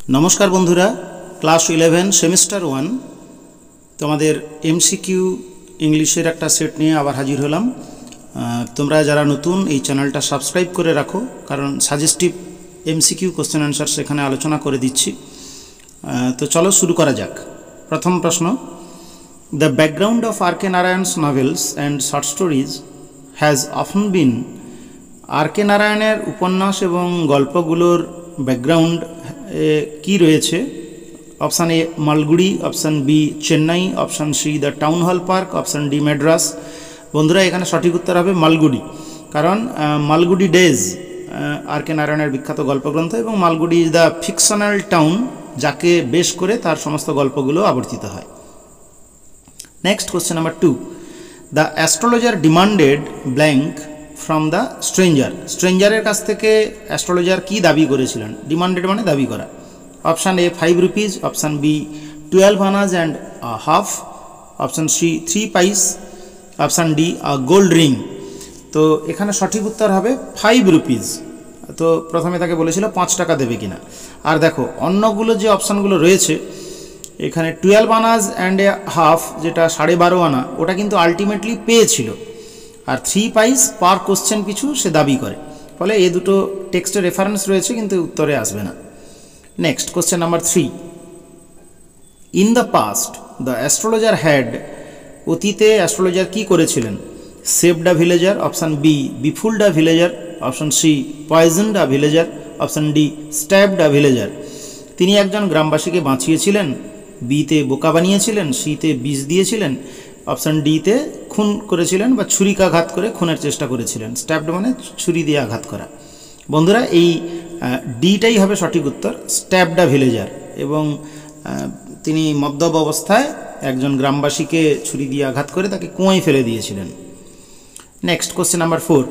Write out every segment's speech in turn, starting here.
नमस्कार बंधुरा class 11 semester 1 তোমাদের এমসিকিউ ইংলিশের একটা সেট নিয়ে আবার হাজির হলাম। তোমরা যারা নতুন এই চ্যানেলটা সাবস্ক্রাইব করে রাখো, কারণ সাজেস্টিভ এমসিকিউ কোশ্চেন অ্যান্সার সেখানে আলোচনা করে দিচ্ছি। তো চলো শুরু করা যাক। প্রথম প্রশ্ন, the background of R K Narayan's novels and short stories has often been. R K নারায়ণের উপন্যাস এবং গল্পগুলোর ব্যাকগ্রাউন্ড কি রয়েছে? Option A Malgudi, option B Chennai, option C the town hall park, option D Madras. বন্ধুরা এখানে সঠিক উত্তর হবে মালগুড়ি, কারণ মালগুড়ি ডেজ আর কে নারায়ণের বিখ্যাত গল্পগ্রন্থ এবং Malgudi is the fictional town যাকে বেশ করে তার সমস্ত গল্পগুলো আবর্তিত হয়। Next question number 2, the astrologer demanded blank from the stranger. স্ট্রেঞ্জারের কাছ থেকে অ্যাস্ট্রোলজার কি দাবি করেছিলেন? ডিমান্ডেড মানে দাবি করা। Option A 5 rupees, option B 12 annas and half, option C 3 পাইস, অপশান ডি গোল্ড রিং। তো এখানে সঠিক উত্তর হবে 5 রুপিজ। তো প্রথমে তাকে বলেছিল 5 টাকা দেবে কিনা। আর দেখো অন্যগুলো যে অপশানগুলো রয়েছে এখানে 12 আনাজ অ্যান্ড এ হাফ, যেটা 12.5 আনা, ওটা কিন্তু আলটিমেটলি পেয়েছিল। আর 3 পাইস পার কোশ্চেন পিছু সে দাবি করে, ফলে এই দুটো টেক্সটের রেফারেন্স রয়েছে কিন্তু উত্তরে আসবে না। Next question number 3, in the past the astrologer had. অতীতে অ্যাস্ট্রোলজার কি করেছিলেন? সেভড আ ভিলেজার, অপশান বি বিফুলড আ ভিলেজার, অপশান সি পয়জনড আ ভিলেজার, অপশান ডি স্ট্যাবড আ ভিলেজার। তিনি একজন গ্রামবাসীকে বাঁচিয়েছিলেন, বিতে বোকা বানিয়েছিলেন, সিতে বিষ দিয়েছিলেন, অপশান ডিতে খুন করেছিলেন বা ছুরিকাঘাত করে খুনের চেষ্টা করেছিলেন। স্ট্যাবড মানে ছুরি দিয়ে আঘাত করা। বন্ধুরা এই ডিটাই হবে সঠিক উত্তর, স্ট্যাবড আ ভিলেজার। এবং তিনি মদ্যপ অবস্থায় একজন গ্রামবাসীকে ছুরি দিয়ে আঘাত করে তাকে কুয়োয় ফেলে দিয়েছিলেন। Next question number 4,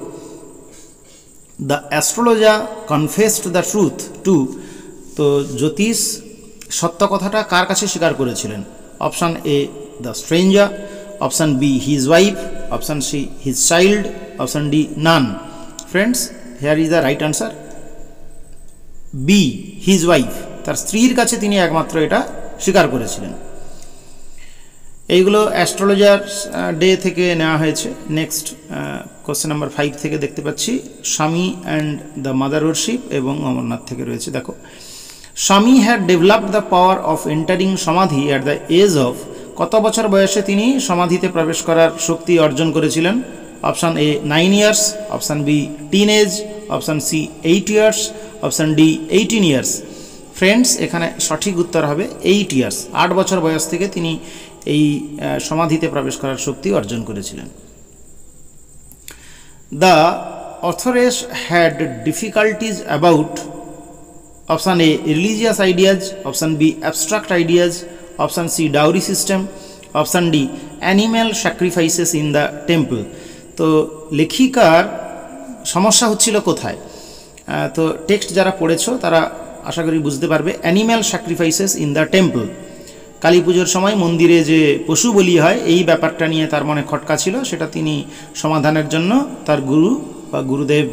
the astrologer confessed the truth to. তো জ্যোতিষ সত্য কথাটা কার কাছে স্বীকার করেছিলেন? Option A the stranger, option B his wife, option C his child, option D none. Friends here is the right answer, B his wife. তার স্ত্রীর কাছে তিনি একমাত্র এটা স্বীকার করেছিলেন। এইগুলো অ্যাস্ট্রোলজার ডে থেকে নেওয়া হয়েছে। নেক্সট কোশ্চেন নাম্বার 5 থেকে দেখতে পাচ্ছি স্বামী অ্যান্ড দ্য মাদার ওরশিপ এবং অমরনাথ থেকে রয়েছে। দেখো, স্বামী had developed the power of entering সমাধি অ্যাট দ্য এজ অফ। কত বছর বয়সে তিনি সমাধিতে প্রবেশ করার শক্তি অর্জন করেছিলেন? Option A 9 years, option B teen age, option C 8 years, option D 18 years. Friends এখানে সঠিক উত্তর হবে 8 ইয়ার্স। 8 বছর বয়স থেকে তিনি এই সমাধিতে প্রবেশ করার শক্তি অর্জন করেছিলেন। The authoress had difficulties about. Option A religious ideas, option B abstract ideas, option C dowry system, option D animal sacrifices in the temple. তো লেখিকার সমস্যা হচ্ছিল কোথায়? তো টেক্সট যারা পড়েছো তারা আশা করি বুঝতে পারবে। Animal sacrifices in the temple, Kali পুজোর সময় মন্দিরে যে পশু বলি হয় এই ব্যাপারটা নিয়ে তার মনে খটকা ছিল, সেটা তিনি সমাধানের জন্য তার গুরু বা গুরুদেব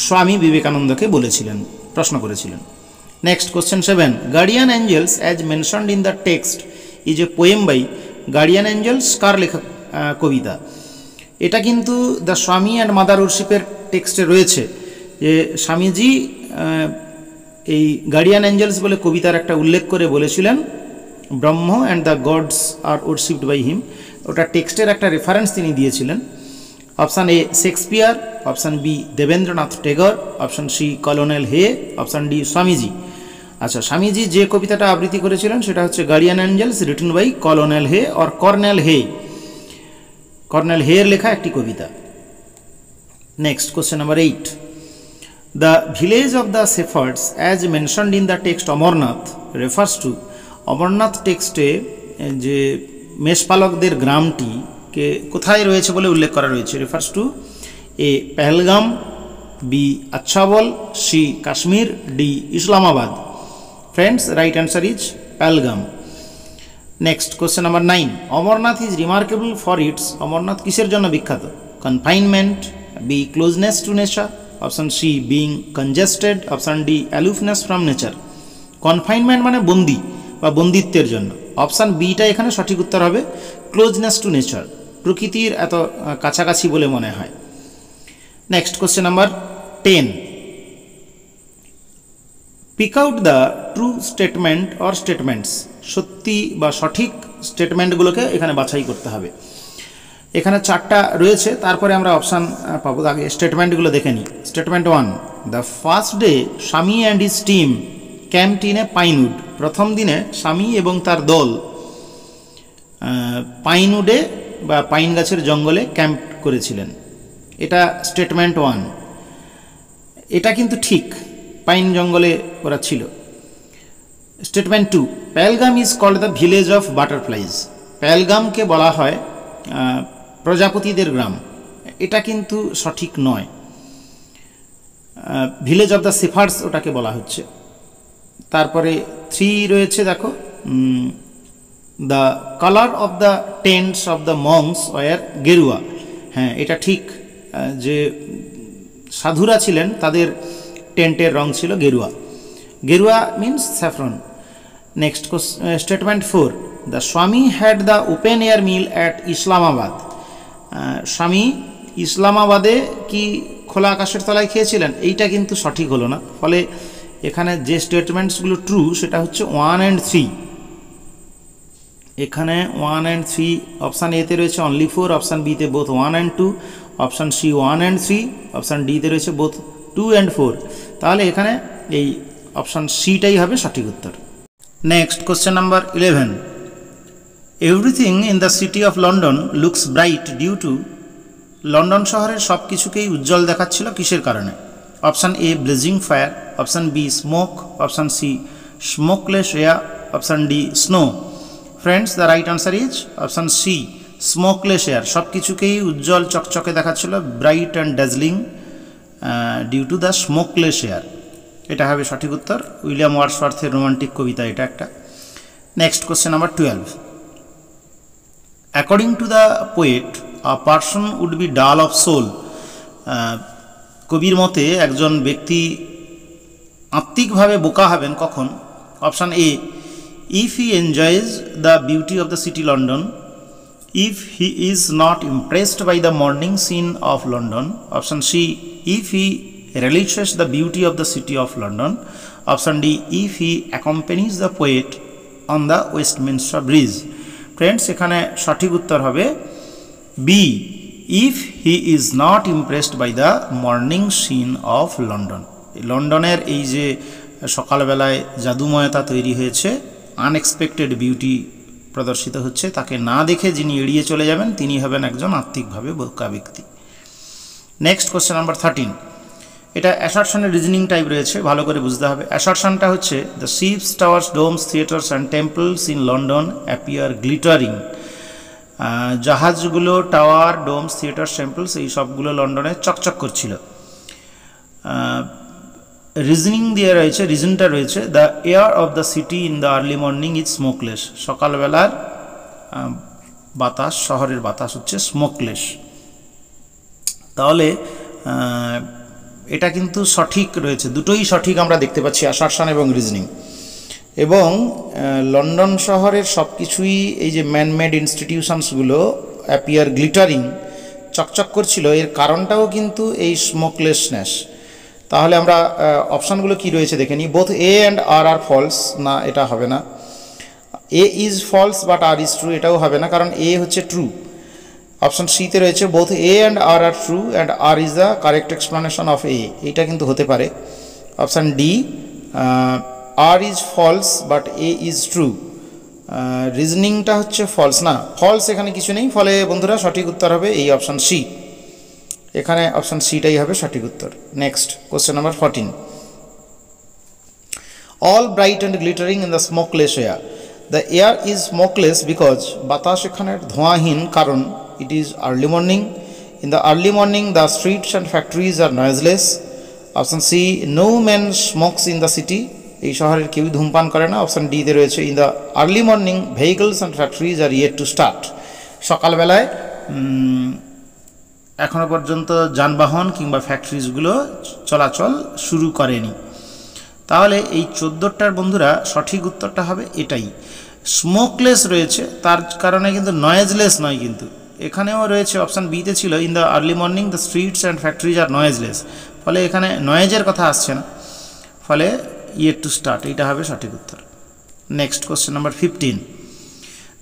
স্বামী বিবেকানন্দকে বলেছিলেন, প্রশ্ন করেছিলেন। Next question 7, guardian angels as mentioned in the text is a poem by. Guardian angels কার লেখা কবিতা? এটা কিন্তু দ্য স্বামী অ্যান্ড মাদার ওরশিপের টেক্সটে রয়েছে যে স্বামীজি এই গার্ডিয়ান অ্যাঞ্জেলস বলে কবিতার একটা উল্লেখ করে বলেছিলেন Brahma and the gods are worshipped by him. ওটা টেক্সটের একটা রেফারেন্স তিনি দিয়েছিলেন। Option A Shakespeare, option B Debendranath Tagore, option C colonel Hay, option D Swamiji. আচ্ছা, স্বামীজি যে কবিতাটা আবৃত্তি করেছিলেন সেটা হচ্ছে guardian angels written by colonel Hay or colonel Hay. Colonel হের লেখা একটি কবিতা। Next question number 8, the village of the shepherds as mentioned in the text Amarnath refers two. Amarnath টেক্সটে যে মেষপালকদের গ্রামটিকে কোথায় রয়েছে বলে উল্লেখ করা রয়েছে? Refers to A Pahalgam, B Achabal, C Kashmir, D Islamabad. Friends right answer is Pahalgam. Next question number 9, Amarnath is remarkable for its. Amarnath কিসের জন্য বিখ্যাত? Confinement, B closeness to nature, option C being congested, option D aloofness from nature. Confinement মানে বন্দি বা বন্দিত্বের জন্য। Option beta এখানে সঠিক উত্তর হবে, ক্লোজনেস টু নেচার, প্রকৃতির এত কাছাকাছি বলে মনে হয়। Next question number 10, pick out the true statement or statements, সত্যি বা সঠিক স্টেটমেন্টগুলোকে এখানে বাছাই করতে হবে। এখানে 4টা রয়েছে, তারপরে আমরা অপশান পাবো। আগে স্টেটমেন্টগুলো দেখে নিই। স্টেটমেন্ট 1, দ্য ফার্স্ট ডে স্বামী and his team ক্যাম্পড in a pinewood, প্রথম দিনে স্বামী এবং তার দল পাইনউডে বা পাইন গাছের জঙ্গলে ক্যাম্প করেছিলেন। এটা স্টেটমেন্ট 1। এটা কিন্তু ঠিক, পাইন জঙ্গলে ওরা ছিল। Statement 2, Pahalgam is called the village of butterflies, পেহেলগামকে বলা হয় প্রজাপতিদের গ্রাম। এটা কিন্তু সঠিক নয়, ভিলেজ অফ দ্য সেফার্ডস ওটাকে বলা হচ্ছে। তারপরে 3 রয়েছে, দেখো, the colour of the tents of the monks were গেরুয়া। হ্যাঁ, এটা ঠিক, যে সাধুরা ছিলেন তাদের টেন্টের রং ছিল গেরুয়া। গেরুয়া means saffron. Next statement 4, the swami had the open air meal at Islamabad, swami ইসলামাবাদে কি খোলা আকাশের তলায় খেয়েছিলেন? এইটা কিন্তু সঠিক হলো না। ফলে এখানে যে স্টেটমেন্টসগুলো ট্রু সেটা হচ্ছে 1 and 3। এখানে 1 and 3 অপশান এতে রয়েছে অনলি 4, অপশান বিতে both 1 and 2, option C 1 and 3, option ডিতে রয়েছে বোথ 2 and 4। তাহলে এখানে এই অপশান সিটাই হবে সঠিক উত্তর। Next question number 11, everything in the city of London looks bright due to, London শহরের সব কিছুকেই উজ্জ্বল দেখাচ্ছিল কিসের কারণে? Option A blazing fire, option B smoke, option C smokeless air, option D snow. Friends, the right answer is option C smokeless air. সব কিছুকেই উজ্জ্বল চকচকে দেখাচ্ছিল, bright and dazzling due to the smokeless air. এটা হবে সঠিক উত্তর, William ওয়ার্ডসওয়ার্থের romantic কবিতা এটা একটা। Next question number 12, according to the poet a person would be dull of soul, কবির মতে একজন ব্যক্তি আত্মিকভাবে বোকা হবেন কখন? Option A, if he enjoys the beauty of the city London, if he is not impressed by the morning scene of London, option C, if he relishes the beauty of the city of London, option D, if he accompanies the poet on the Westminster Bridge. Friends, এখানে সঠিক উত্তর হবে B, if he is not impressed by the morning scene of London. লন্ডনের এই যে সকালবেলায় জাদুময়তা তৈরি হয়েছে, আনএক্সপেক্টেড বিউটি প্রদর্শিত হচ্ছে, তাকে না দেখে যিনি এড়িয়ে চলে যাবেন তিনি হবেন একজন আত্মিকভাবে বোকা ব্যক্তি। নেক্সট কোশ্চেন নাম্বার 13, এটা অ্যাসারশনের রিজনিং টাইপ রয়েছে, ভালো করে বুঝতে হবে। অ্যাসারশনটা হচ্ছে, the ships, towers, domes, theatres and temples in London appear glittering, জাহাজগুলো, টাওয়ার, ডোমস, থিয়েটার্স, টেম্পলস এই সবগুলো লন্ডনে চকচক করছিল। রিজনিং দিয়ে রয়েছে, রিজনটা রয়েছে, the air of the city in the early morning is smokeless, সকালবেলার বাতাস, শহরের বাতাস হচ্ছে স্মোকলেস। তাহলে এটা কিন্তু সঠিক রয়েছে, দুটোই সঠিক আমরা দেখতে পাচ্ছি, অ্যাসারশন এবং রিজনিং। এবং লন্ডন শহরের সব কিছুই এই যে ম্যানমেড ইনস্টিটিউশনসগুলো অ্যাপিয়ার গ্লিটারিং, চকচক করছিল, এর কারণটাও কিন্তু এই স্মোকলেসনেস। তাহলে আমরা অপশানগুলো কি রয়েছে দেখে নিই। Both A and R are false, না এটা হবে না। A is false but R is true, এটাও হবে না, কারণ এ হচ্ছে ট্রু। অপশান সিতে রয়েছে both A and R are true and R is the correct explanation of A, এইটা কিন্তু হতে পারে। Option D, R is false but A is true, রিজনিংটা হচ্ছে ফলস, না ফলস এখানে কিছু নেই। ফলে বন্ধুরা সঠিক উত্তর হবে এই অপশান সি, এখানে অপশান সিটাই হবে সঠিক উত্তর। Next question number 14, all bright and glittering in the smokeless air, the air is smokeless because, বাতাস এখানে ধোঁয়াহীন কারণ it is early morning. In the early morning the streets and factories are noiseless. Option C, no man smokes in the city, এই শহরের কেউ ধূমপান করে না। Option D তে রয়েছে in the early morning vehicles and factories are yet to start, সকালবেলায় এখনো পর্যন্ত যানবাহন কিংবা ফ্যাক্টরিজগুলো চলাচল শুরু করেনি। তাহলে এই 14টার বন্ধুরা সঠিক উত্তরটা হবে এটাই। স্মোকলেস রয়েছে, তার কারণে কিন্তু নয়েজলেস নয়, কিন্তু এখানেও রয়েছে অপশান বিতে ছিল in the early morning the streets and factories আর নয়েজলেস, ফলে এখানে নয়েজের কথা আসছে না, ফলে ইয়েট টু স্টার্ট এইটা হবে সঠিক উত্তর। Next question number 15,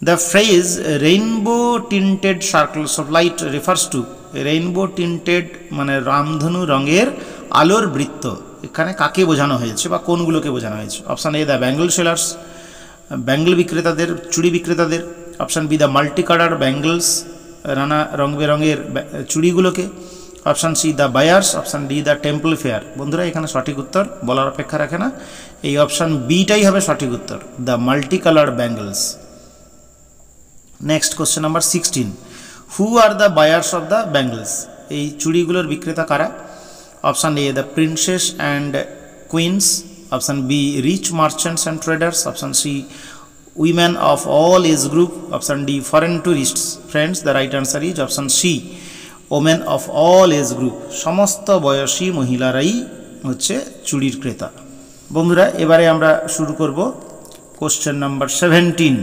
the phrase rainbow tinted circles of light refers to, rainbow tinted মানে রামধনু রঙের আলোর বৃত্ত, এখানে কাকে বোঝানো হয়েছে বা কোনগুলোকে বোঝানো হয়েছে? Option A the bangle sellers, bangle বিক্রেতাদের, চুড়ি বিক্রেতাদের। Option B the multi colour bangles, নানা রং বেরঙের চুড়িগুলোকে। Option C the buyers, option D the temple fair. বন্ধুরা এখানে সঠিক উত্তর বলার অপেক্ষা রাখে না, এই অপশান বিটাই হবে সঠিক উত্তর, the multi colour bangles. Next question number 16, who are the buyers of the bangles, এই চুড়িগুলোর বিক্রেতা কারা? Option A the princess and queens, option B rich merchants and traders, option C women of all age group, option D foreign tourists. Friends, the right answer is option C women of all age group, সমস্ত বয়সী মহিলারাই হচ্ছে চুড়ির ক্রেতা। বন্ধুরা এবারে আমরা শুরু করব question number 17,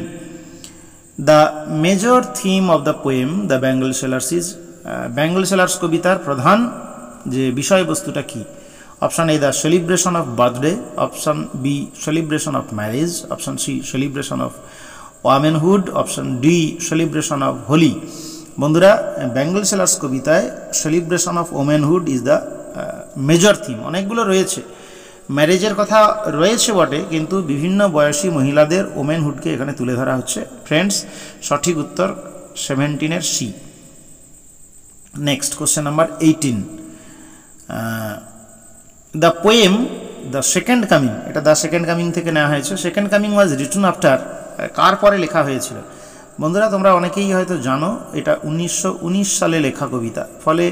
the major theme of the poem the bangle sellers is, bangle sellers কবিতার প্রধান যে বিষয়বস্তুটা কি? Option A the celebration of birthday, option B celebration of marriage, option C celebration of womanhood, option D celebration of Holi. বন্ধুরা bangle sellers কবিতায় celebration of womanhood is the major theme, অনেকগুলো রয়েছে, ম্যারেজের কথা রয়েছে বটে, কিন্তু বিভিন্ন বয়সী মহিলাদের ওমেনহুডকে এখানে তুলে ধরা হচ্ছে। ফ্রেন্ডস, সঠিক উত্তর 17-এর C. Next question number 18, the poem the second coming, এটা দ্য সেকেন্ড কামিং থেকে নেওয়া হয়েছে। Second coming was written after, কার পরে লেখা হয়েছিল? বন্ধুরা তোমরা অনেকেই হয়তো জানো এটা 1919 সালে লেখা কবিতা, ফলে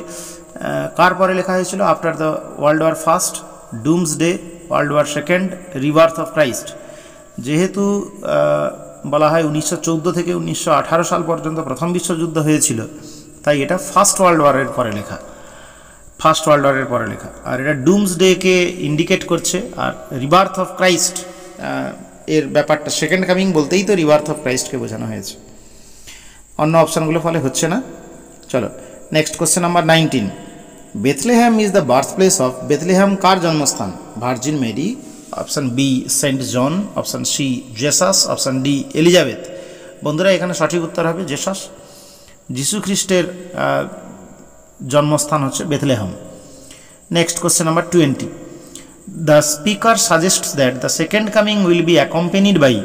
কার পরে লেখা হয়েছিল? After the world war first, doomsday, world war second, rebirth of Christ. যেহেতু বলা হয় 1914 থেকে 1918 সাল পর্যন্ত প্রথম বিশ্বযুদ্ধ হয়েছিল, তাই এটা ফার্স্ট ওয়ার্ল্ড ওয়ারের পরে লেখা, ফার্স্ট ওয়ার্ল্ড ওয়ারের পরে লেখা। আর এটা ডুমসডেকে ইন্ডিকেট করছে, আর রিবার্থ অফ ক্রাইস্ট এর ব্যাপারটা, সেকেন্ড কামিং বলতেই তো রিবার্থ অফ ক্রাইস্টকে বোঝানো হয়েছে, অন্য অপশানগুলো ফলে হচ্ছে না। চলো next question number 19, Bethlehem is the birth place of, Bethlehem কার জন্মস্থান? Virgin Mary, option B saint John, option C Jesus, option D Elizabeth. বন্ধুরা এখানে সঠিক উত্তর হবে জেসাস, যিশু খ্রিস্টের জন্মস্থান হচ্ছে Bethlehem. Next question number 20, the speaker suggests that the second coming will be accompanied by,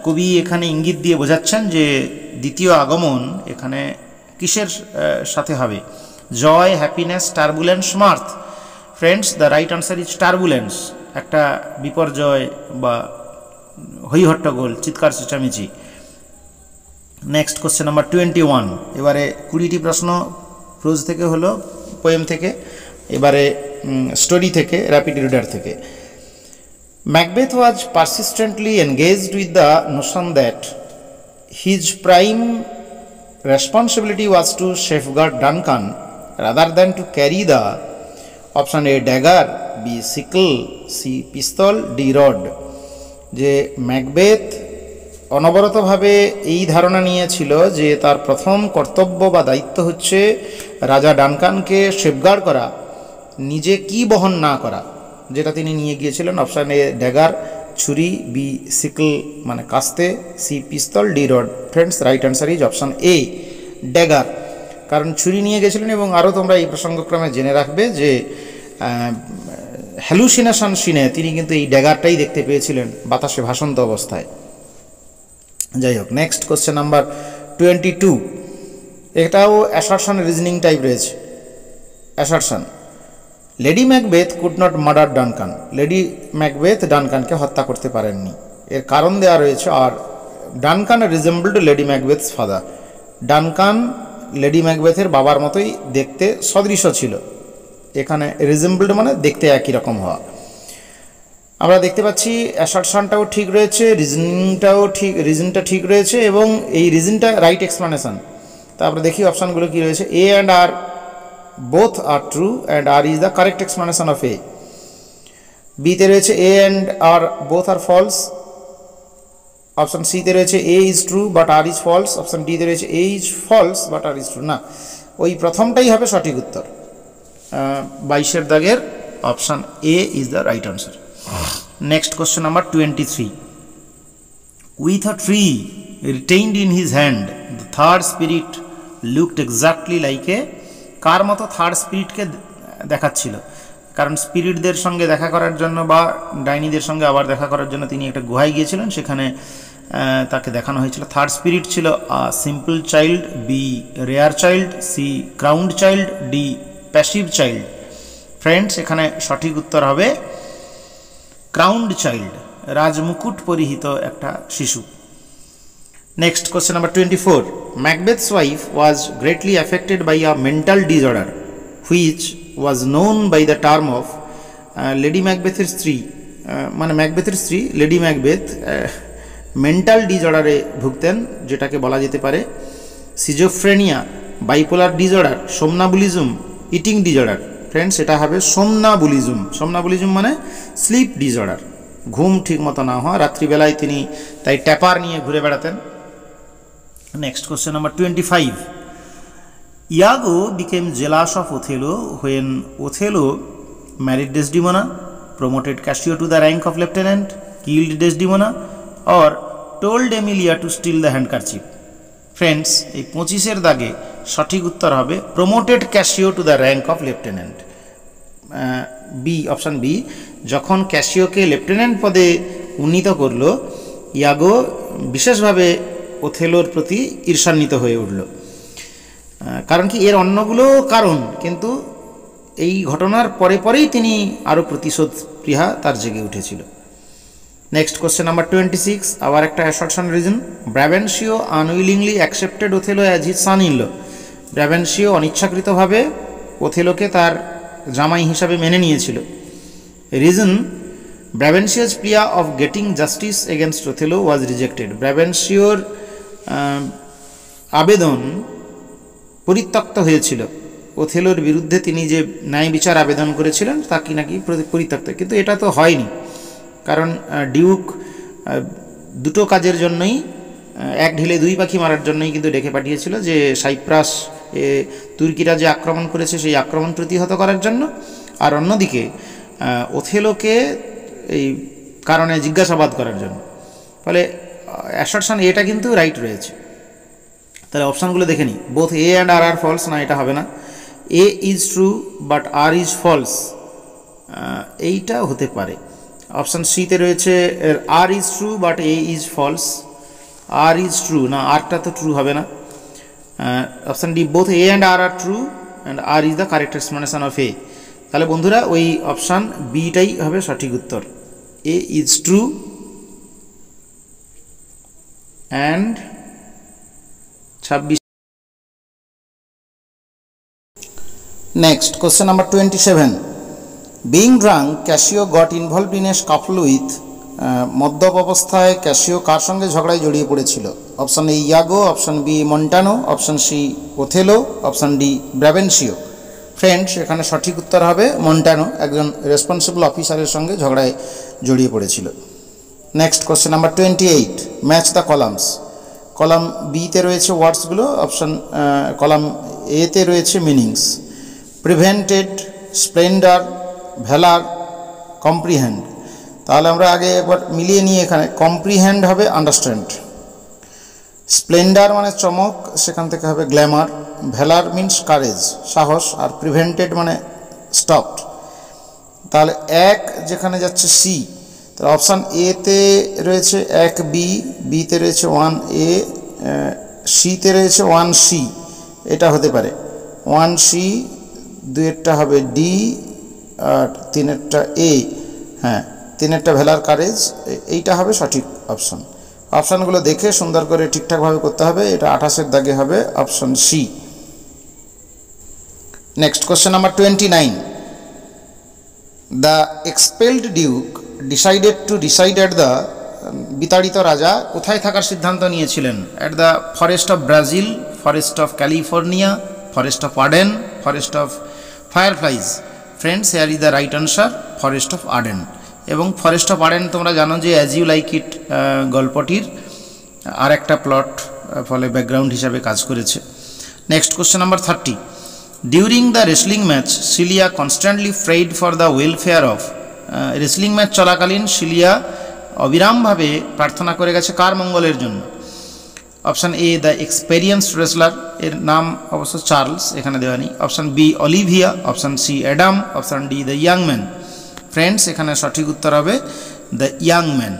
কবি এখানে ইঙ্গিত দিয়ে বোঝাচ্ছেন যে দ্বিতীয় আগমন এখানে কিসের সাথে হবে? Joy, happiness, turbulence, mirth. Friends, the right answer is turbulence, একটা বিপর্যয় বা হইহট্টগোল, চিৎকার চেঁচামেচি। নেক্সট কোশ্চেন নাম্বার 21, এবারে 20টি প্রশ্ন প্রোজ থেকে হলো, পোয়েম থেকে, এবারে স্টোরি থেকে, র্যাপিড রিডার থেকে। Macbeth was persistently engaged with the notion that his prime responsibility was to safeguard Duncan rather than to carry the, option A dagger, B sickle, C pistol, D rod. যে Macbeth অনবরতভাবে এই ধারণা নিয়েছিল যে তার প্রথম কর্তব্য বা দায়িত্ব হচ্ছে রাজা ডানকানকে সেফগার্ড করা, নিজে কি বহন না করা, যেটা তিনি নিয়ে গিয়েছিলেন। অপশান এ ড্যাগার, ছুরি, বি সিকল মানে কাস্তে, C pistol, D rod. Friends, right answer is option A dagger, কারণ ছুরি নিয়ে গেছিলেন। এবং আরও তোমরা এই প্রসঙ্গক্রমে জেনে রাখবে যে হ্যালুসিনেশন সিনে তিনি কিন্তু এই ড্যাগারটাই দেখতে পেয়েছিলেন বাতাসে ভাসন্ত অবস্থায়। যাই হোক, নেক্সট কোশ্চেন নাম্বার 22, এটাও অ্যাসারশন রিজনিং টাইপ রয়েছে। Assertion, lady Macbeth could not murder Duncan, lady Macbeth ডানকানকে হত্যা করতে পারেননি, এর কারণ দেওয়া রয়েছে। R Duncan resembled lady Macbeth's father, Duncan lady ম্যাকবেথের বাবার মতোই দেখতে সদৃশ ছিল, এখানে রিজেম্বলড মানে দেখতে একই রকম হওয়া। আমরা দেখতে পাচ্ছি অ্যাসারশনটাও ঠিক রয়েছে, রিজনটা ঠিক রয়েছে, এবং এই রিজনটা রাইট এক্সপ্লানেশন। তা আমরা দেখি অপশানগুলো কী রয়েছে। A and R both are true and R is the correct explanation of A. বিতে রয়েছে A and R both are false, option সিতে রয়েছে A is true but R is false, option ডিতে রয়েছে A is false but R is true. না, ওই প্রথমটাই হবে সঠিক উত্তর। 22 দাগের option A is the right answer. Next question number 23, with a tree retained in his hand the third spirit looked exactly like a, কার মতো থার্ড স্পিরিটকে দেখাচ্ছিল? কারণ স্পিরিটদের সঙ্গে দেখা করার জন্য বা ডাইনিদের সঙ্গে আবার দেখা করার জন্য তিনি একটা গুহায় গিয়েছিলেন, সেখানে তাকে দেখানো হয়েছিল। থার্ড স্পিরিট ছিল simple child, B rare child, C crowned child, D passive child. Friends, এখানে সঠিক উত্তর হবে ক্রাউন্ড চাইল্ড, রাজমুকুট পরিহিত একটা শিশু। Next question number 24, Macbeth's wife was greatly affected by a mental disorder which was known by the term of, lady ম্যাকবেথের স্ত্রী, মানে ম্যাকবেথের স্ত্রী লেডি ম্যাকবেথ মেন্টাল ডিসঅর্ডারে ভুগতেন, যেটাকে বলা যেতে পারে schizophrenia, bipolar disorder, somnambulism, eating disorder. Friends, এটা হবে সোমনাবুলিজম। সোমনাবুলিজম মানে স্লিপ ডিসঅর্ডার, ঘুম ঠিক মতো না হওয়া, রাত্রিবেলায় তিনি তাই ট্যাপার নিয়ে ঘুরে বেড়াতেন। Next question number 25, Iago became jealous of Othello when Othello married Desdemona, promoted Cassio to the rank of lieutenant, killed Desdemona, or told Emilia to steal the handkerchief. Friends, এই 25 দাগে সঠিক উত্তর হবে promoted Cassio to the rank of lieutenant. B, option B, যখন ক্যাসিওকে lieutenant পদে উন্নীত করল, ইয়াগো বিশেষভাবে ওথেলোর প্রতি ঈর্ষান্বিত হয়ে উঠল। কারণ কি, এর অন্যগুলো কারণ, কিন্তু এই ঘটনার পরে পরেই তিনি আরও প্রতিশোধ প্রিয়া তার জেগে উঠেছিল। নেক্সট কোশ্চেন নাম্বার 26, আবার একটা assertion reason, Brabantio unwillingly accepted Othello as his son in law. Brabantio অনিচ্ছাকৃতভাবে ওথেলোকে তার জামাই হিসাবে মেনে নিয়েছিল। রিজন, ব্রাভেনশিওর plea of getting justice against Othello was rejected. ব্রাভেনশিওর আবেদন পরিত্যক্ত হয়েছিল, ওথেলোর বিরুদ্ধে তিনি যে ন্যায় বিচার আবেদন করেছিলেন তা কি নাকি পরিত্যক্ত, কিন্তু এটা তো হয়নি, কারণ ডিউক দুটো কাজের জন্যই, এক ঢিলে দুই পাখি মারার জন্যই কিন্তু ডেকে পাঠিয়েছিল, যে সাইপ্রাস তুর্কিরা যে আক্রমণ করেছে সেই আক্রমণ প্রতিহত করার জন্য, আর অন্যদিকে ওথেলোকে এই কারণে জিজ্ঞাসাবাদ করার জন্য। ফলে অ্যাসার্শন এটা কিন্তু রাইট রয়েছে। তাহলে অপশানগুলো দেখে নিই, both A and R are false. না, এটা হবে না। A is true but R is false, এইটা হতে পারে। অপশান সিতে রয়েছে R is true but A is false, R is true, না আরটা তো ট্রু হবে না। Option D, both A and R are true and R is the correct explanation of A. তাহলে বন্ধুরা, ওই অপশান বিটাই হবে সঠিক উত্তর, A is true and 26। Next question number 27, being drunk Cassio got involved in a scuffle with, মদ্যপ অবস্থায় Cassio কার সঙ্গে ঝগড়ায় জড়িয়ে পড়েছিল? Option A Iago, option B Montano, option C Othello, option D Brabantio. Friends, এখানে সঠিক উত্তর হবে মন্টানো, একজন রেসপন্সিবল অফিসারের সঙ্গে ঝগড়ায় জড়িয়ে পড়েছিল। Next question number 28, match the columns. Column বিতে রয়েছে ওয়ার্ডসগুলো, অপশান কলাম এতে রয়েছে meanings. Prevented, splendour, valour, comprehend. তাহলে আমরা আগে একবার মিলিয়ে নিই, এখানে কম্প্রিহেন্ড হবে আন্ডারস্ট্যান্ড, স্প্লেন্ডার মানে চমক, সেখান থেকে হবে গ্ল্যামার, ভ্যালার মিন্স কারেজ, সাহস, আর প্রিভেন্টেড মানে স্টপড। তাহলে এক যেখানে যাচ্ছে সি, তাহলে অপশান এতে রয়েছে 1 বি, বিতে রয়েছে 1 এ, সিতে রয়েছে 1 সি, এটা হতে পারে 1 সি, 2 হবে ডি, আর 3 এ। হ্যাঁ, 3 ভ্যালার কারেজ, এইটা হবে সঠিক অপশান। অপশানগুলো দেখে সুন্দর করে ঠিকঠাকভাবে করতে হবে। এটা 28 দাগে হবে option C. Next question number 29, the expelled duke decided to reside at the, বিতাড়িত রাজা কোথায় থাকার সিদ্ধান্ত নিয়েছিলেন? At the forest of Brazil, forest of California, forest of Arden, forest of fireflies. Friends, here is the right answer, forest of Arden. এবং forest of Arden তোমরা জানো যে অ্যাজ ইউ লাইক ইট গল্পটির আর একটা প্লট, ফলে background হিসাবে কাজ করেছে। Next question number 30, during the wrestling match Celia constantly prayed for the welfare of, wrestling match চলাকালীন সিলিয়া অবিরামভাবে প্রার্থনা করে গেছে কার মঙ্গলের জন্য? Option A the experienced wrestler, এর নাম অবশ্য চার্লস, এখানে দেওয়া নেই। Option B Olivia, option C Adam, option D the young man. Friends, এখানে সঠিক উত্তর হবে দ্য ইয়াং ম্যান।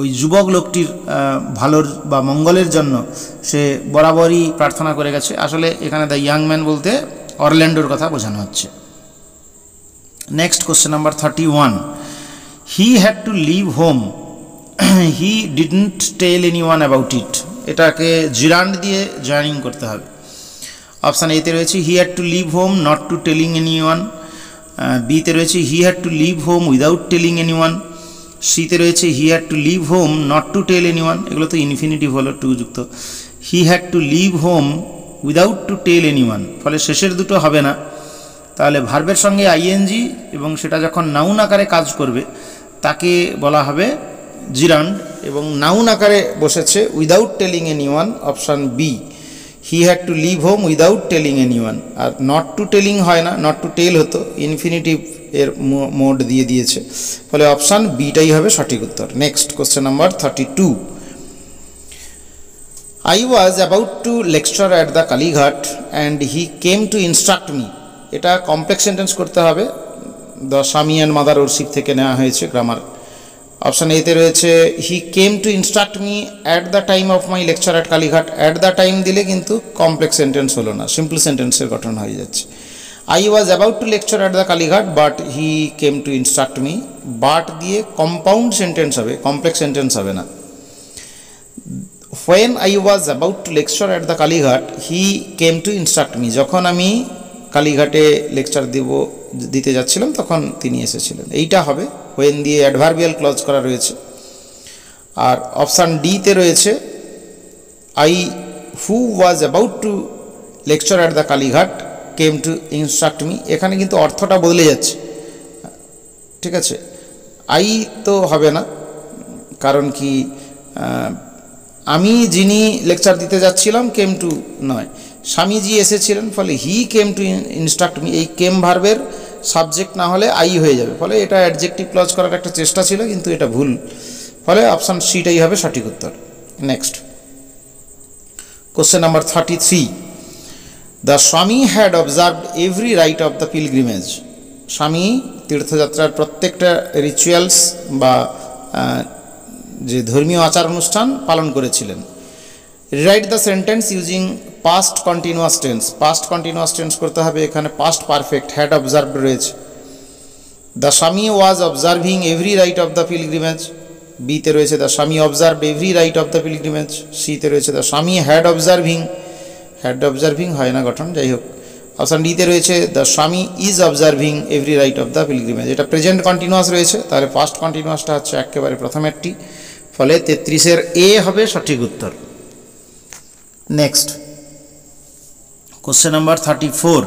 ওই যুবক লোকটির ভালোর বা মঙ্গলের জন্য সে বরাবরই প্রার্থনা করে গেছে। আসলে এখানে দ্য ইয়াং ম্যান বলতে অরল্যান্ডোর কথা বোঝানো হচ্ছে। Next question number 31, he had to leave home, he didn't tell anyone about it, এটাকে জিরান্ড দিয়ে জয়েনিং করতে হবে। অপশান এতে রয়েছে he had to leave home not to telling anyone, বিতে রয়েছে he had to leave home without telling anyone, সিতে রয়েছে he had to leave home not to tell anyone, এগুলো তো ইনফিনিটিভ হলো টু যুক্ত। He had to leave home without two tell anyone, ফলে শেষের দুটো হবে না। তাহলে ভার্বের সঙ্গে আইএনজি এবং সেটা যখন নাউন আকারে কাজ করবে তাকে বলা হবে জিরান্ড, এবং নাউন আকারে বসেছে without telling anyone, option B. He had to leave home without telling anyone, আর নট টু টেলিং হয় না, নট টু টেল হতো, ইনফিনিটিভ এর মোড দিয়ে দিয়েছে, ফলে অপশান বিটাই হবে সঠিক উত্তর। Next question number 32, I was about to lecture at the Kalighat and he came to instruct me, এটা কমপ্লেক্স সেন্টেন্স করতে হবে, দ্য স্বামী অ্যান্ড মাদার ওরশিপ থেকে নেওয়া হয়েছে গ্রামার। অপশান এতে রয়েছে he came to instruct me at the time of my lecture at Kalighat, at the time দিলে কিন্তু কমপ্লেক্স সেন্টেন্স হলো না, সিম্পল সেন্টেন্সের গঠন হয়ে যাচ্ছে। I was about to lecture at the Kalighat but he came to instruct me, but দিয়ে compound sentence হবে, কমপ্লেক্স সেন্টেন্স হবে না। When I was about to lecture at the Kalighat he came to instruct me, যখন আমি কালীঘাটে lecture দিতে যাচ্ছিলাম তখন তিনি এসেছিলেন, এইটা হবে। হোয়েন দিয়ে অ্যাডভার্বিয়াল ক্লজ করা রয়েছে। আর অপশান ডিতে রয়েছে I who was about to lecture at the Kalighat came to instruct me, এখানে কিন্তু অর্থটা বদলে যাচ্ছে, ঠিক আছে। আই তো হবে না, কারণ কি আমি যিনি লেকচার দিতে যাচ্ছিলাম কেম টু নয়, স্বামীজি এসেছিলেন, ফলে হি কেম টু ইনস্ট্রাক্ট মি, এই কেম ভার্বের সাবজেক্ট না হলে আই হয়ে যাবে, ফলে এটা অ্যাডজেক্টিভ ক্লজ করার একটা চেষ্টা ছিল কিন্তু এটা ভুল, ফলে অপশান সিটাই হবে সঠিক উত্তর। Next question number 33, the swami had observed every rite of the pilgrimage, স্বামী তীর্থযাত্রার প্রত্যেকটা রিচুয়ালস বা যে ধর্মীয় আচার অনুষ্ঠান পালন করেছিলেন। Write the sentence using past continuous tense, past continuous tense করতে হবে, এখানে পাস্ট পারফেক্ট, হ্যাড অবজার্ভড রয়েছে। The swami was observing every rite of the pilgrimage, বিতে রয়েছে the swami observe every rite of the pilgrimage, সিতে রয়েছে দ্য স্বামী হ্যাড অবজার্ভিং হয় না গঠন, যাই হোক। অপশান ডিতে রয়েছে দ্য স্বামী is observing every rite of the pilgrimage, এটা প্রেজেন্ট কন্টিনিউয়াস রয়েছে, তাহলে পাস্ট কন্টিনিউয়াসটা হচ্ছে একেবারে প্রথমেরটি, ফলে 33-এর এ হবে সঠিক উত্তর। Next question number 34,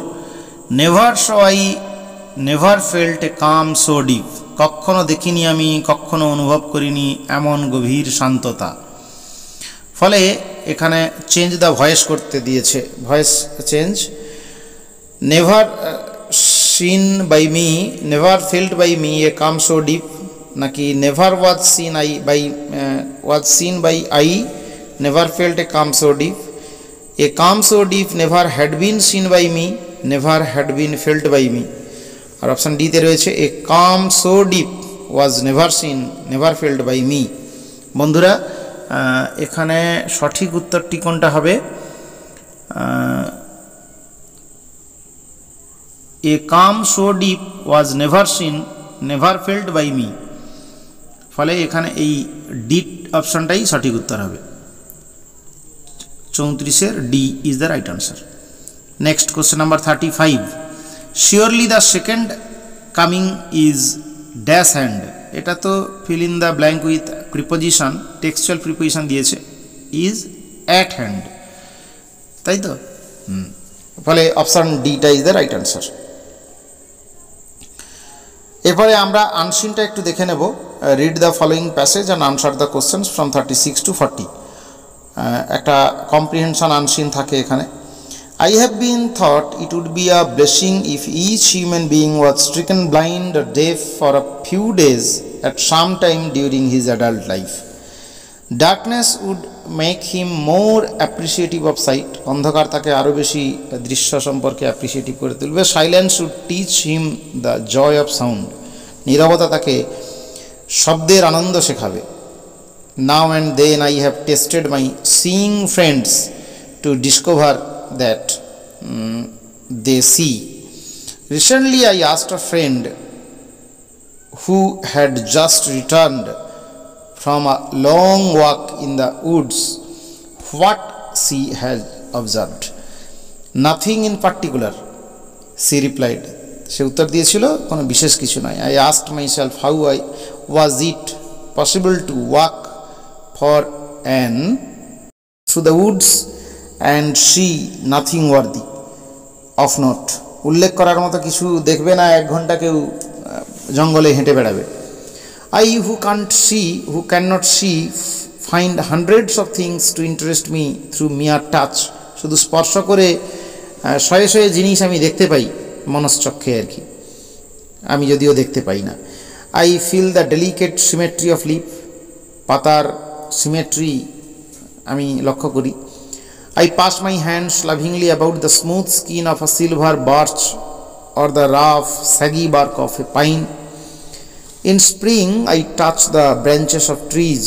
never felt a calm so deep, কখনো দেখিনি আমি, কখনো অনুভব করিনি এমন গভীর শান্ততা, ফলে এখানে চেঞ্জ দ্য ভয়েস করতে দিয়েছে, voice change. Never seen by me, never felt by me a calm so deep, নাকি never was seen by I never felt a calm so deep, a calm so deep never had been seen by me, never had been felt by me. আর option ডিতে রয়েছে a calm so deep was never seen never felt by me. বন্ধুরা, এখানে সঠিক উত্তরটি কোনটা হবে? A calm so deep was never seen never felt by me, ফলে এখানে এই ডি অপশানটাই সঠিক উত্তর হবে। 34-এর D is the right answer. Next question number 35, surely the second coming is dash hand, এটা তো fill in the blank with preposition, textual preposition দিয়েছে, ইজ অ্যাট হ্যান্ড, তাই তো, ফলে অপশান ডিটা ইজ দ্য রাইট আনসার। এরপরে আমরা আনসিনটা একটু দেখে নেব। Read the following passage and answer the questions from 36 to 40। একটা কম্প্রিহেনশন আনসিন থাকে এখানে। I have been thought it would be a blessing if each human being was stricken blind or deaf for a few days at some time during his adult life. Darkness would make him more appreciative of sight. অন্ধকার তাকে আরও বেশি দৃশ্য সম্পর্কে appreciative করে তুলবে। Silence would teach him the joy of sound. নীরবতা তাকে শব্দের আনন্দ শেখাবে। Now and then I have tested my seeing friends to discover that they see. Recently I asked a friend who had just returned from a long walk in the woods what she had observed. Nothing in particular, she replied. সে উত্তর দিয়েছিল কোনো বিশেষ কিছু নয়। I asked myself how was it possible to walk for an through the woods and see nothing worthy of note. উল্লেখ করার মতো কিছু দেখবে না, 1 ঘন্টা কেউ জঙ্গলে হেঁটে বেড়াবে। I who cannot see find hundreds of things to interest me through mere touch. শুধু স্পর্শ করে শয়ে শয়ে জিনিস আমি দেখতে পাই মনশ্চক্ষে আর কি, আমি যদিও দেখতে পাই না। I feel the delicate symmetry of leaf. পাতার সিমেট্রি আমি লক্ষ্য করি। I pass my hands lovingly about the smooth skin of a silver birch or the rough, saggy bark of a pine. In spring, I touch the branches of trees,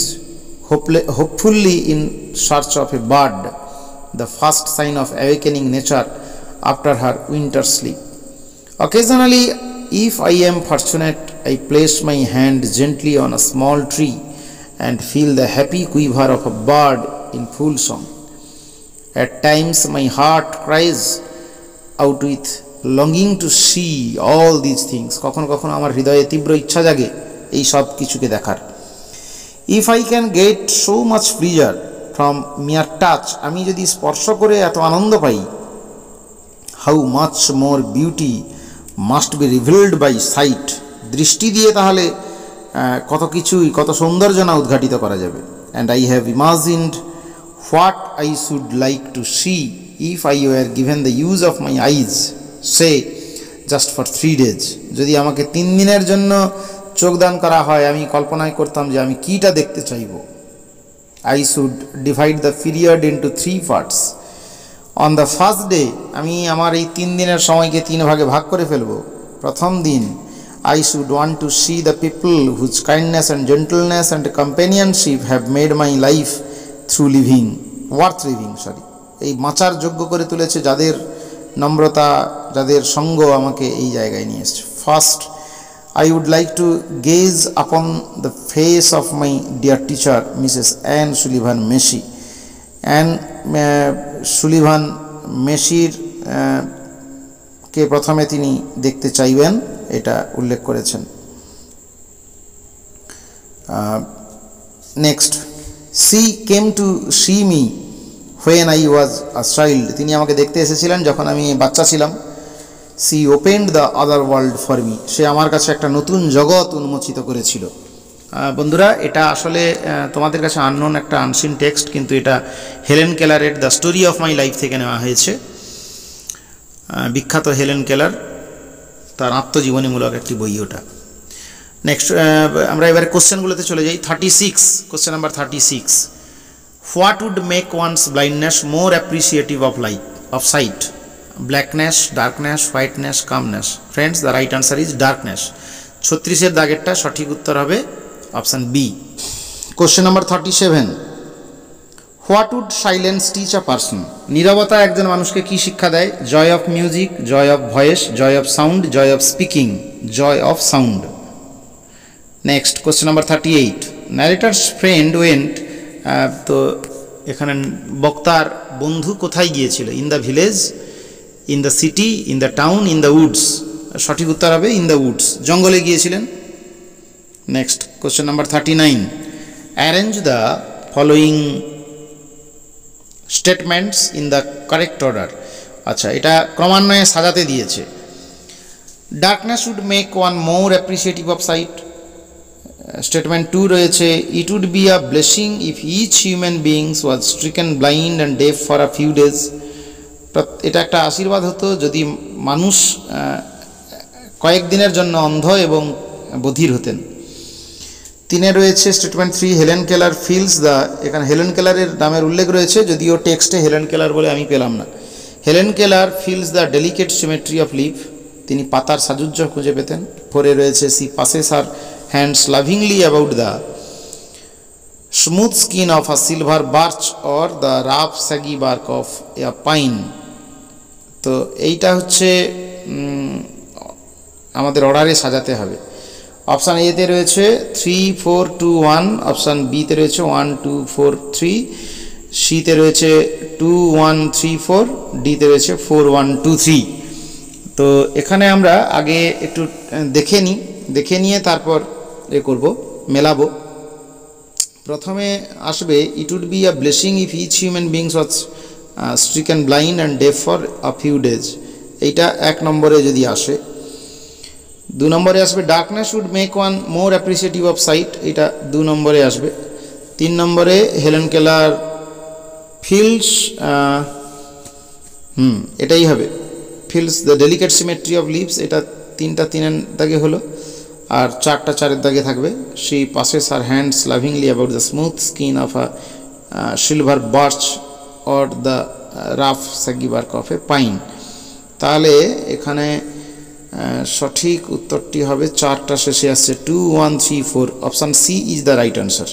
hopefully in search of a bird, the first sign of awakening nature after her winter sleep. Occasionally, if I am fortunate, I place my hand gently on a small tree and feel the happy quiver of a bird in full song. At times my heart cries out with longing to see all these things. কখনো কখনো আমার হৃদয়ে তীব্র ইচ্ছা জাগে এই সব কিছুকে দেখার। If I can get so much pleasure from mere touch, আমি যদি স্পর্শ করে এত আনন্দ পাই, how much more beauty must be revealed by sight. দৃষ্টি দিয়ে তাহলে কত সৌন্দর্য না উদ্ঘাটিত করা যাবে। And I have imagined what I should like to see if I were given the use of my eyes, say just for 3 days. যদি আমাকে 3 দিনের জন্য চোখ দান করা হয়, আমি কল্পনায় করতাম যে আমি কিটা দেখতে চাইব। I should divide the period into 3 parts. On the first day, আমি আমার এই 3 দিনের সময়কে 3 ভাগে ভাগ করে ফেলব। প্রথম দিন I should want to see the people whose kindness and gentleness and companionship have made my life worth living. এই বাঁচার যোগ্য করে তুলেছে, যাদের নম্রতা, যাদের সঙ্গ আমাকে এই জায়গায় নিয়ে এসেছে। First, I would like to gaze upon the face of my dear teacher, Mrs. Anne Sullivan Macy. Anne Sullivan Macyর কে প্রথমে তিনি দেখতে চাইবেন, এটা উল্লেখ করেছেন। Next, she came to see me when I was a child. তিনি আমাকে দেখতে এসেছিলেন যখন আমি বাচ্চা ছিলাম। she opened the other world for me. সে আমার কাছে একটা নতুন জগৎ উন্মোচিত করেছিল। বন্ধুরা, এটা আসলে তোমাদের কাছে আননোন একটা আনসিন টেক্সট, কিন্তু এটা হেলেন কেলারের the story of my life থেকে নেওয়া হয়েছে। বিখ্যাত হেলেন কেলার, তার আত্মজীবনীমূলক একটি বই ওটা। নেক্সট আমরা এবারে কোশ্চেনগুলোতে চলে যাই। 36, question number 36, what would make one's blindness more appreciative of sight? Blackness, darkness, whiteness, calmness? Friends, the right answer is darkness. 36-এর দাগেরটা সঠিক উত্তর হবে option B. Question number 37, what would silence teach a person? নীরবতা একজন মানুষকে কি শিক্ষা দেয়? Joy of music, joy of voice, joy of sound, joy of speaking, joy of sound. Next, question number 38, narrator's friend went, তো এখানে বক্তার বন্ধু কোথায় গিয়েছিল? In the village, in the city, in the town, in the woods? সঠিক উত্তর হবে in the woods, জঙ্গলে গিয়েছিলেন। Next, question number 39, arrange the following statements in the correct order. আচ্ছা, এটা ক্রমান্বয়ে সাজাতে দিয়েছে। Darkness would make one more appreciative of sight. Statement 2 রয়েছে, it would be a blessing if each human beings was stricken blind and deaf for a few days. এটা একটা আশীর্বাদ হতো যদি মানুষ কয়েকদিনের জন্য অন্ধ এবং বধির হতেন। 3 রয়েছে statement 3, Helen Keller feels the, এখানে হেলেন কেলারের নামের উল্লেখ রয়েছে যদিও টেক্সটে হেলেন কেলার বলে আমি পেলাম না। Helen Keller feels the delicate symmetry of leave, তিনি পাতার সাজুজ্য খুঁজে পেতেন। 4 রয়েছে, she passes her hands lovingly about the smooth skin of a silver birch or the rough shaggy bark of a pine. তো এইটা হচ্ছে আমাদের অর্ডারে সাজাতে হবে। অপশান এতে রয়েছে 3, 4, 2, 1, অপশান বিতে রয়েছে 1, 2, 4, 3, সিতে রয়েছে 2, 1, 3, 4, ডিতে রয়েছে 4, 1, 2, 3। তো এখানে আমরা আগে একটু দেখে নিয়ে তারপর করব, মেলাবো। প্রথমে আসবে, it would be a blessing if each human beings was stricken blind and deaf for a few days, এইটা 1 নম্বরে যদি আসে। 2 নম্বরে আসবে, darkness would make one more appreciative of sight, এটা 2 নম্বরে আসবে। 3 নম্বরে হেলেন কেলার ফিলস, এটাই হবে, feels the delicate symmetry of leaves, এটা 3টা 3 দাগে হলো। আর 4টা 4 দাগে থাকবে, she passes her hands lovingly about the smooth skin of a silver birch or the rough shaggy bark of a pine. তাহলে এখানে সঠিক উত্তরটি হবে 4টা শেষে আসছে 2, 1, 3, 4, option C is the right answer.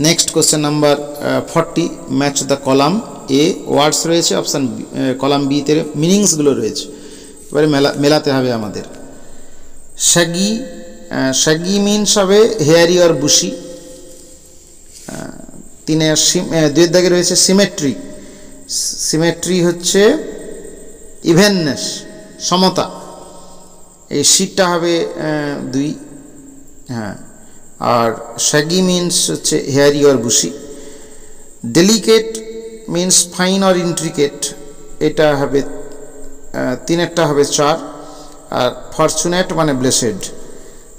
Next question number 40, match the column A, words রয়েছে, option column বিতে মিনিংসগুলো রয়েছে, এবারে মেলাতে হবে আমাদের। শ্যাগি মিনস হবে হেয়ারি অর বুশি। 2 দাগে রয়েছে সিমেট্রি, সিমেট্রি হচ্ছে ইভেননেস, সমতা, এই শীতটা হবে 2, হ্যাঁ। আর শ্যাগি মিনস হচ্ছে hairy or bushy. Delicate means fine or intricate, এটা হবে 3টা হবে 4। আর ফরচুনেট মানে ব্লেসেড,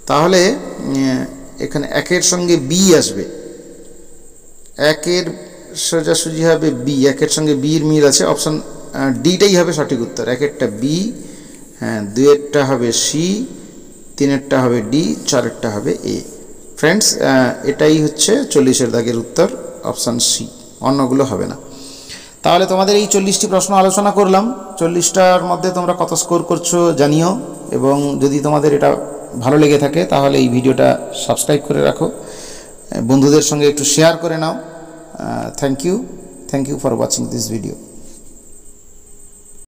তাহলে এখানে 1-এর সঙ্গে বি আসবে, 1-এর সোজাসুজি হবে বি, 1-এর সঙ্গে বির মিল আছে, অপশান ডিটাই হবে সঠিক উত্তর। 1-এরটা বি, হ্যাঁ, 2-এরটা হবে সি, 3-এরটা হবে ডি, 4-এরটা হবে এ। ফ্রেন্ডস, এটাই হচ্ছে 40-এর দাগের উত্তর, অপশান সি, অন্যগুলো হবে না। তাহলে তোমাদের এই 40টি প্রশ্ন আলোচনা করলাম, 40টার মধ্যে তোমরা কত স্কোর করছো জানিও, এবং যদি তোমাদের এটা ভালো লেগে থাকে তাহলে এই ভিডিওটা সাবস্ক্রাইব করে রাখো, বন্ধুদের সঙ্গে একটু শেয়ার করে নাও। Thank you for watching this video.